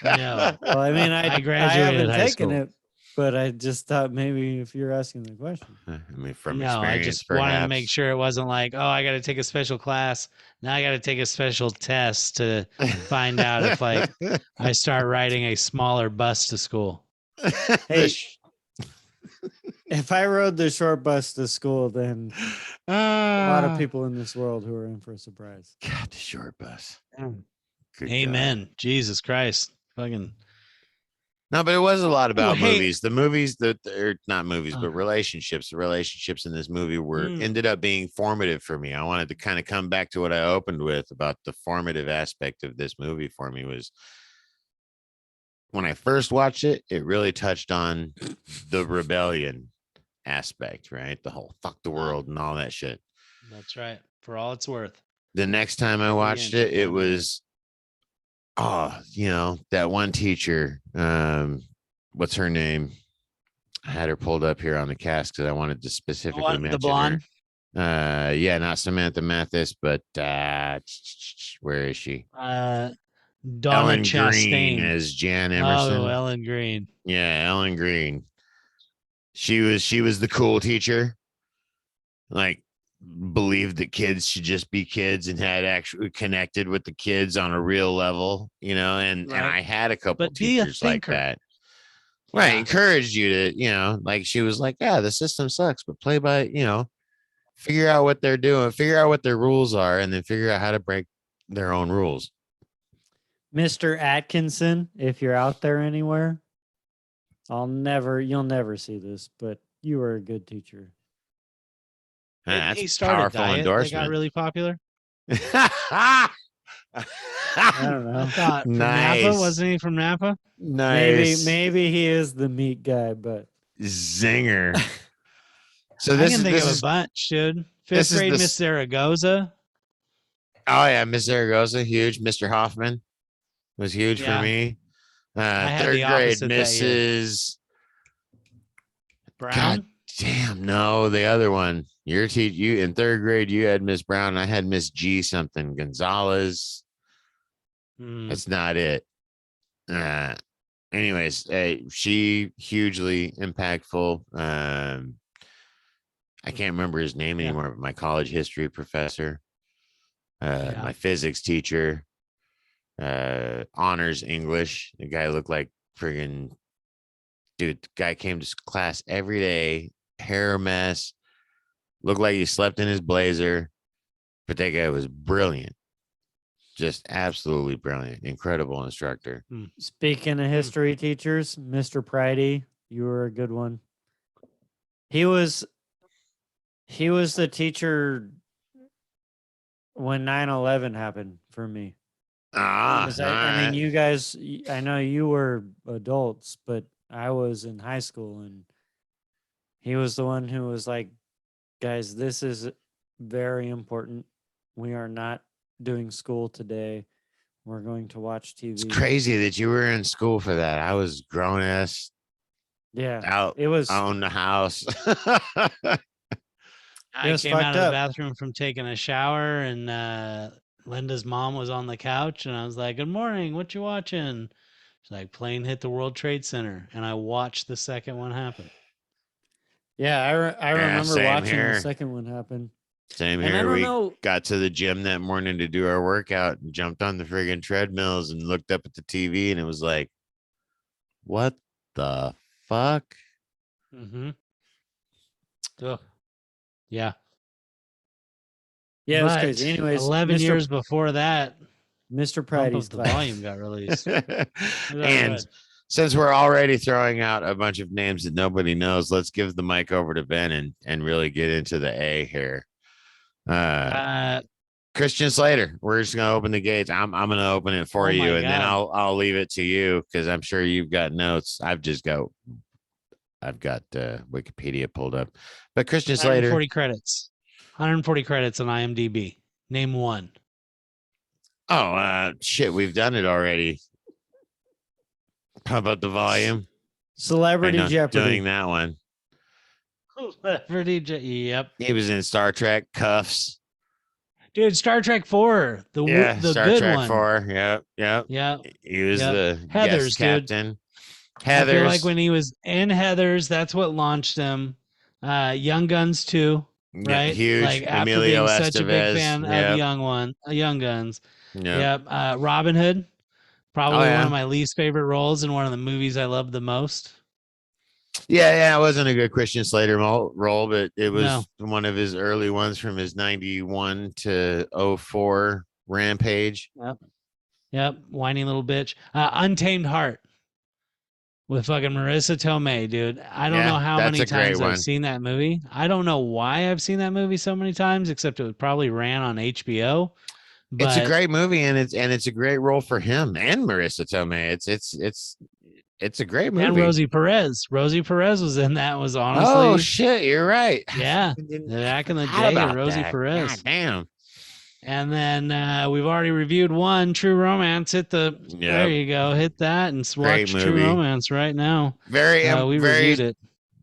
no. Well, I mean, I I graduated haven't high taken school. it, but I just thought maybe if you're asking the question. I mean, from No, I experience, just wanted to perhaps. make sure it wasn't like, oh, I got to take a special class. Now I got to take a special test to find out if like I start riding a smaller bus to school. Hey, if I rode the short bus to school, then a lot of people in this world who are in for a surprise. God, the short bus. Good Amen. God. Jesus Christ. Fucking. No, but it was a lot about hey. movies. The movies that are not movies, but relationships. The relationships in this movie were ended up being formative for me. I wanted to kind of come back to what I opened with about the formative aspect of this movie for me was when I first watched it, it really touched on the rebellion aspect, right? The whole fuck the world and all that shit. That's right. For all it's worth. The next time I watched it, it was that one teacher, what's her name? I had her pulled up here on the cast because I wanted to specifically mention the blonde. her. Yeah, not Samantha Mathis, but where is she? Donna Ellen Chastain Green as Jan Emerson. Oh, Ellen Green. Yeah, Ellen Green. She was the cool teacher. Like believed that kids should just be kids and had actually connected with the kids on a real level, and I had a couple teachers like that. Right. Encouraged you to, like she was like, yeah, the system sucks, but play by, figure out what they're doing, figure out what their rules are, and then figure out how to break their own rules. Mr. Atkinson, if you're out there anywhere, you'll never see this, but you were a good teacher. That's he started powerful diet endorsement. that got really popular. I don't know. I thought from Nice. Napa, wasn't he from Napa? Nice. Maybe he is the meat guy, but zinger. So I can think of a bunch, dude. Fifth grade Miss Zaragoza. Oh yeah, Miss Zaragoza, huge. Mr. Hoffman was huge for me. Third grade, Mrs. Brown. God damn, no, the other one. You in third grade, you had Miss Brown. I had Miss G something Gonzalez. That's not it. Anyways, she hugely impactful. I can't remember his name anymore, but my college history professor, my physics teacher, honors English. The guy looked like friggin' Dude, the guy came to class every day, hair a mess, looked like he slept in his blazer, but that guy was brilliant. Just absolutely brilliant. Incredible instructor. Speaking of history teachers, Mr. Pridey, you were a good one. He was the teacher when 9/11 happened for me. Ah, 'Cause all I mean, right. you guys, I know you were adults, but I was in high school, and he was the one who was like, guys, this is very important. We are not doing school today. We're going to watch TV. It's crazy that you were in school for that. I was grown ass Yeah, out, it was own the house. I was came out fucked of the up. bathroom from taking a shower, and Linda's mom was on the couch, and I was like, "Good morning. What you watching?" She's like, "Plane hit the World Trade Center," and I watched the second one happen. Yeah, I Yeah, remember same watching the here. second one happen. Same And I here. don't We know. got to the gym that morning to do our workout and jumped on the friggin' treadmills and looked up at the TV, and it was like, what the fuck? Mm-hmm. Ugh. Yeah. Yeah, it was But crazy. Anyways, 11 years before that, Mr. Pump Pridey's Up the class. Volume got released. And since we're already throwing out a bunch of names that nobody knows, let's give the mic over to Ben and really get into the A here. Christian Slater. We're just gonna open the gates. I'm gonna open it for Oh you, my and then God. I'll leave it to you because I'm sure you've got notes. I've got Wikipedia pulled up, but Christian Slater. 140 credits. 140 credits on IMDb. Name one. Oh shit, we've done it already. How about the volume? Celebrity I know, Jeopardy. doing that one. Yep. He was in Star Trek, Cuffs. Dude, Star Trek 4, the Star good Trek one. 4. Yep. Yeah. He was the Heathers, guest captain. Heathers. I feel like when he was in Heathers, that's what launched him. Young Guns 2, right? Yeah, huge. Like after Emilio being such a big Estevez. fan of Young Guns. Yep. Robin Hood, probably Oh, yeah. one of my least favorite roles in one of the movies I love the most. Yeah, it wasn't a good Christian Slater role, but it was No. one of his early ones from his 91 to 04 Rampage. Yep. Whiny little bitch. Untamed Heart with fucking Marissa Tomei, dude. I don't know how that's many a great times one. I've seen that movie. I don't know why I've seen that movie so many times, except it probably ran on HBO. But It's a great movie, and it's a great role for him and Marissa Tomei. It's a great movie. And Rosie Perez. Rosie Perez was in that. Was honestly. Oh shit, you're right. Yeah, back in the day, Rosie Perez. God damn. And then we've already reviewed one, True Romance. There you go. Hit that and watch True Romance right now. Very reviewed it.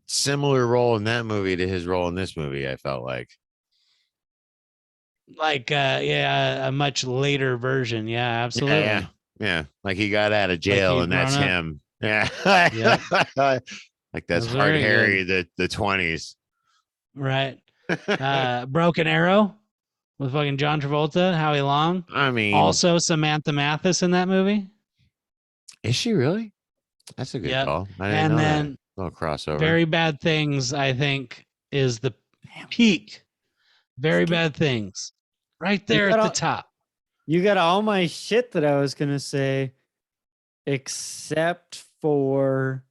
Similar role in that movie to his role in this movie, I felt like. A much later version. Yeah, absolutely. Yeah. Like he got out of jail and that's him. Yeah. Like that's Hard Harry, the 20s. Right. Broken Arrow with fucking John Travolta, Howie Long. I mean, also Samantha Mathis in that movie. Is she really? That's a good call. I didn't know that. Little crossover. Very Bad Things, I think, is the peak. Very Bad Things. Right there at the top. You got all my shit that I was gonna say, except for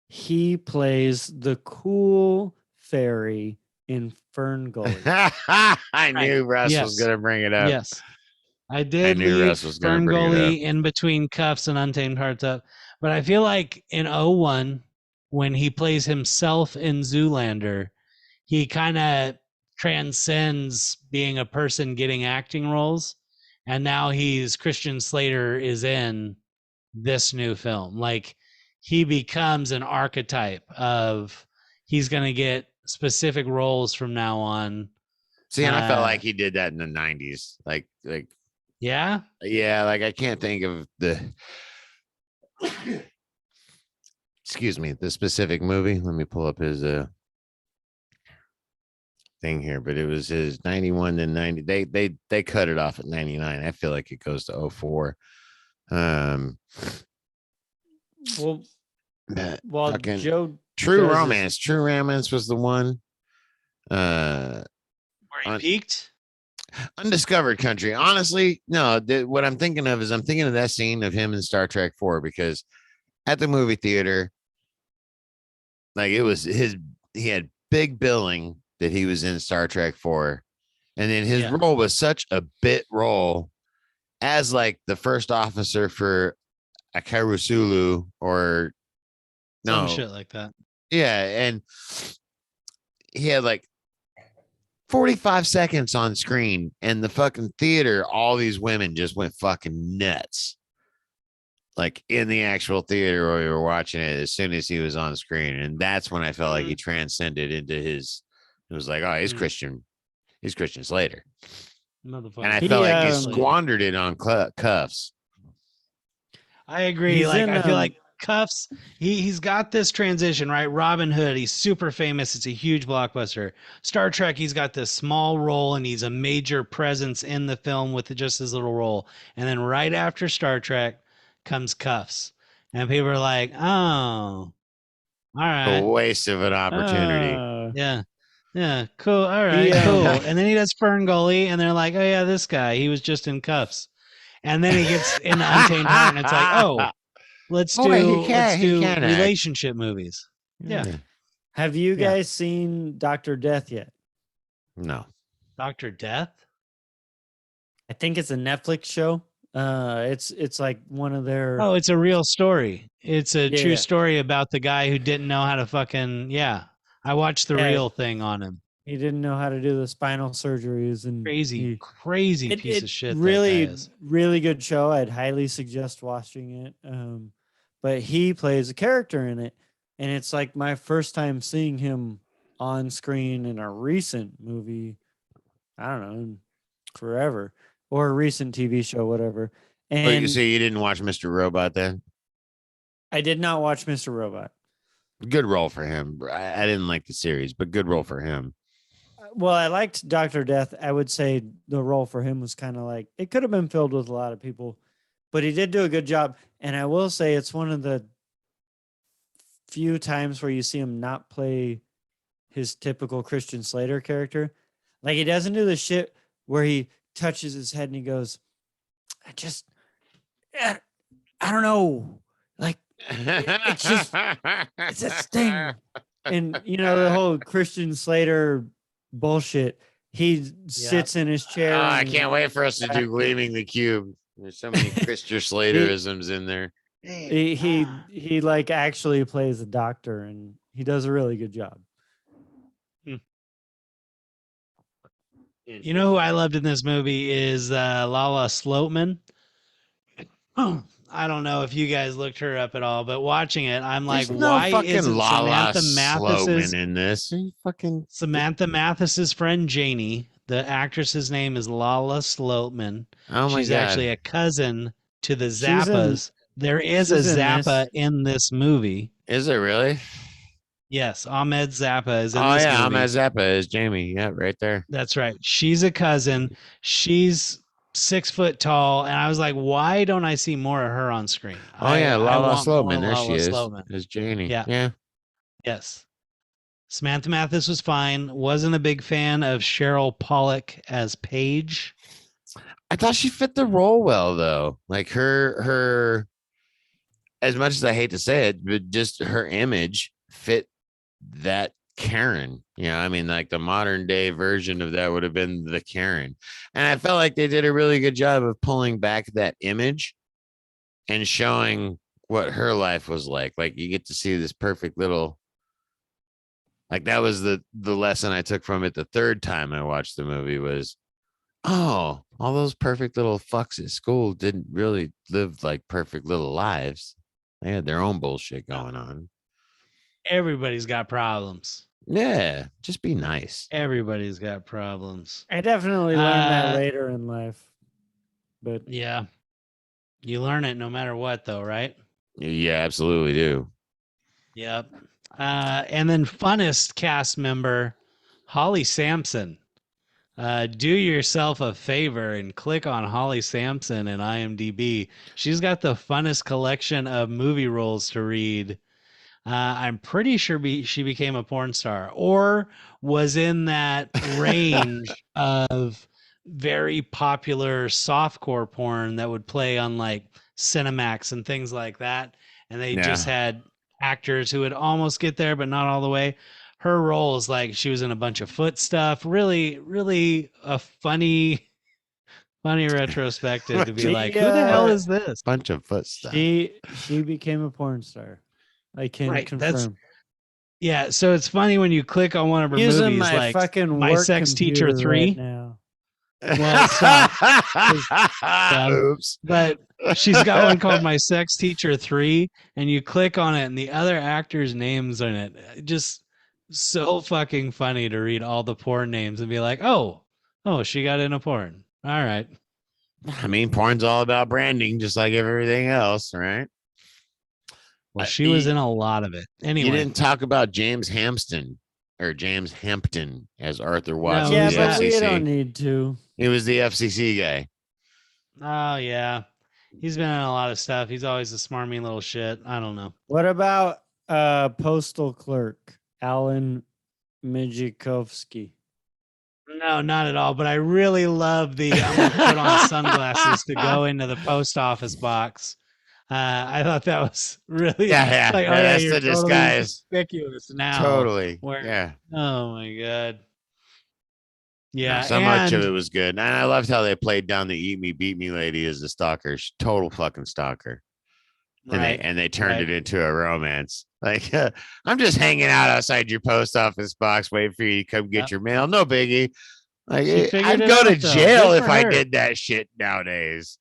he plays the cool fairy in Fern Gully. I knew Russ was gonna bring it up. Yes. I did leave Fern Gully in between Cuffs and Untamed Hearts up. But I feel like in 01, when he plays himself in Zoolander, he kind of transcends being a person getting acting roles. And now Christian Slater is in this new film. Like he becomes an archetype of he's going to get specific roles from now on. See, and I felt like he did that in the 90s. Like, yeah. Like I can't think of the, excuse me, the specific movie. Let me pull up his thing here, but it was his 91 to 90. They cut it off at 99. I feel like it goes to 04. Well, Well, Fucking Joe True does Romance. True Romance was the one. Where he Un- peaked. Undiscovered Country. Honestly, no. What I'm thinking of is I'm thinking of that scene of him in Star Trek 4 because at the movie theater, like it was his, he had big billing that he was in Star Trek 4. And then his Yeah. role was such a bit role as like the first officer for Akaru Sulu or Some no. shit like that. Yeah. And he had like 45 seconds on screen and the fucking theater, all these women just went fucking nuts. Like in the actual theater where we were watching it as soon as he was on screen. And that's when I felt like he transcended into his, it was like, oh, he's Christian. He's Christian Slater. Motherfucker. And I felt like he Slater. squandered it on cuffs. I agree. He's Like in, I feel like Cuffs, he's got this transition, right? Robin Hood, he's super famous. It's a huge blockbuster. Star Trek, he's got this small role and he's a major presence in the film with just his little role. And then right after Star Trek comes Cuffs. And people are like, oh, all A right. waste of an opportunity. Yeah. Yeah. Cool. All right. Cool. And then he does Fern Gully and they're like, oh, yeah, this guy, he was just in Cuffs. And then he gets into Untamed Heart and it's like, oh, let's do relationship movies. Yeah. Have you guys seen Dr. Death yet? No. Dr. Death? I think it's a Netflix show. It's like one of their. Oh, it's a real story. It's a true story about the guy who didn't know how to fucking I watched the real thing on him. He didn't know how to do the spinal surgeries and crazy piece of shit. Really good show. I'd highly suggest watching it. But he plays a character in it, and it's like my first time seeing him on screen in a recent movie. I don't know, forever, or a recent TV show, whatever. And you say you didn't watch Mr. Robot then? I did not watch Mr. Robot. Good role for him. I didn't like the series, but good role for him. Well, I liked Dr. Death. I would say the role for him was kind of like, it could have been filled with a lot of people, but he did do a good job. And I will say it's one of the few times where you see him not play his typical Christian Slater character. Like, he doesn't do the shit where he touches his head and he goes, I don't know. Like, it's just, it's a thing. And, you know, the whole Christian Slater bullshit. He sits in his chair. I can't wait for us to do Gleaming the Cube. There's so many Christian Slaterisms in there. He like actually plays a doctor and he does a really good job. You know who I loved in this movie is Lala Sloatman. I don't know if you guys looked her up at all, but watching it, I'm like, why isn't Samantha Mathis's in this? Samantha Mathis's friend Janie? The actress's name is Lala Sloatman. Oh my She's God. actually a cousin to the Zappas. There is a Zappa in this movie. Is it really? Yes, Ahmed Zappa is in this movie. Ahmed Zappa is Jamie. Yeah, right there. That's right. She's a cousin. She's 6 foot tall, and I was like, why don't I see more of her on screen? Lala Sloatman. There she is. Is Janie. Yeah. Yes. Samantha Mathis was fine. Wasn't a big fan of Cheryl Pollack as Paige. I thought she fit the role well, though. Like her, as much as I hate to say it, but just her image fit that Karen. I mean, like the modern day version of that would have been the Karen. And I felt like they did a really good job of pulling back that image and showing what her life was like. Like you get to see this perfect little, like that was the lesson I took from it the third time I watched the movie was, oh, all those perfect little fucks at school didn't really live like perfect little lives. They had their own bullshit going on. Everybody's got problems. Yeah, just be nice. Everybody's got problems. I definitely learned that later in life. But yeah, you learn it no matter what, though, right? Yeah, absolutely do. Yep. And then funnest cast member, Holly Sampson. Do yourself a favor and click on Holly Sampson in IMDb. She's got the funnest collection of movie roles to read. I'm pretty sure she became a porn star or was in that range of very popular softcore porn that would play on like Cinemax and things like that. And they just had actors who would almost get there, but not all the way. Her role is like she was in a bunch of foot stuff. Really, really a funny retrospective to be like, who the hell is this? Bunch of foot stuff. She became a porn star. I can confirm. Yeah, so it's funny when you click on one of her Using movies, my like fucking My work Sex Teacher computer 3. right now. Well, stop. Oops. But she's got one called My Sex Teacher 3, and you click on it, and the other actors' names in it. Just so fucking funny to read all the porn names and be like, oh, she got in a porn. All right. I mean, porn's all about branding, just like everything else, right? Well, she was in a lot of it. Anyway, you didn't talk about James Hampton as Arthur Watts. No, Yeah, who's but that? we don't need to. He was the FCC guy. Oh yeah, he's been in a lot of stuff. He's always a smarmy little shit. I don't know. What about postal clerk Alan Mijikovsky? No, not at all. But I really love the I'm gonna put on sunglasses to go into the post office box. I thought that was really Yeah. like, That's you're the totally disguise. conspicuous now. Totally. Where, yeah. Oh my god. Yeah. So much of it was good. And I loved how they played down the eat me, beat me lady as a stalker. Total fucking stalker. And they turned it into a romance. Like, I'm just hanging out outside your post office box, waiting for you to come get your mail. No biggie. Like, I'd go to jail if I did that shit nowadays.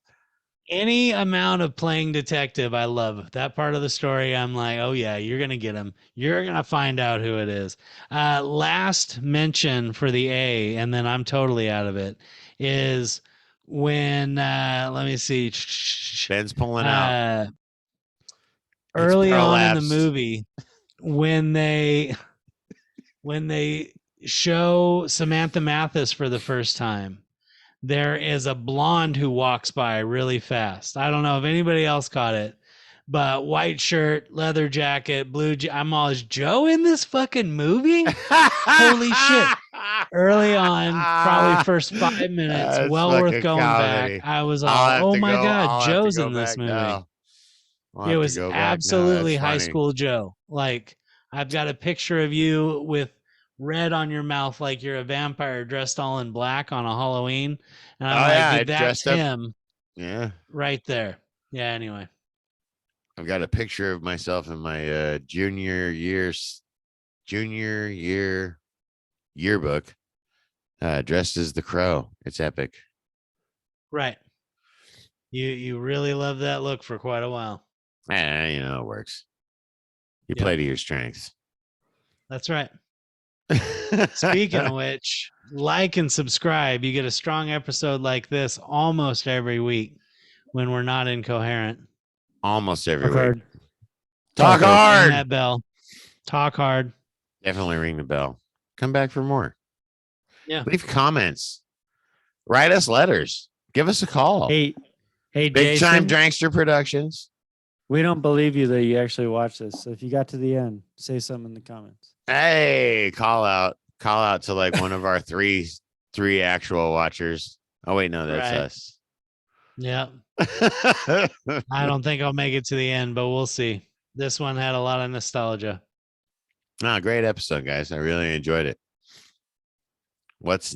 Any amount of playing detective, I love that part of the story. I'm like, oh yeah, you're gonna get him. You're gonna find out who it is. Last mention for the A, and then I'm totally out of it. Is when let me see. Ben's pulling out. Early on in the movie, when they show Samantha Mathis for the first time, there is a blonde who walks by really fast. I don't know if anybody else caught it, but white shirt, leather jacket, I'm all, is Joe in this fucking movie? Holy shit. Early on, probably first 5 minutes, well worth going back. I was like, oh my God, Joe's in this movie. It was absolutely high school Joe. Like, I've got a picture of you with red on your mouth like you're a vampire dressed all in black on a Halloween. And I'm dude, that's him. Yeah. Right there. Yeah, anyway. I've got a picture of myself in my junior year yearbook, dressed as the Crow. It's epic. Right. You really love that look for quite a while. It works. You play to your strengths. That's right. Speaking of which, like and subscribe. You get a strong episode like this almost every week when we're not incoherent. Almost every week. Hard. Talk hard. Ring that bell. Talk hard. Definitely ring the bell. Come back for more. Yeah. Leave comments. Write us letters. Give us a call. Hey, Big Jason, Time Drankster Productions. we don't believe you that you actually watched this. So if you got to the end, say something in the comments. Hey, call out to like one of our three actual watchers. Oh wait, no, that's us. Yeah. I don't think I'll make it to the end, but we'll see. This one had a lot of nostalgia. Great episode, guys. I really enjoyed it. What's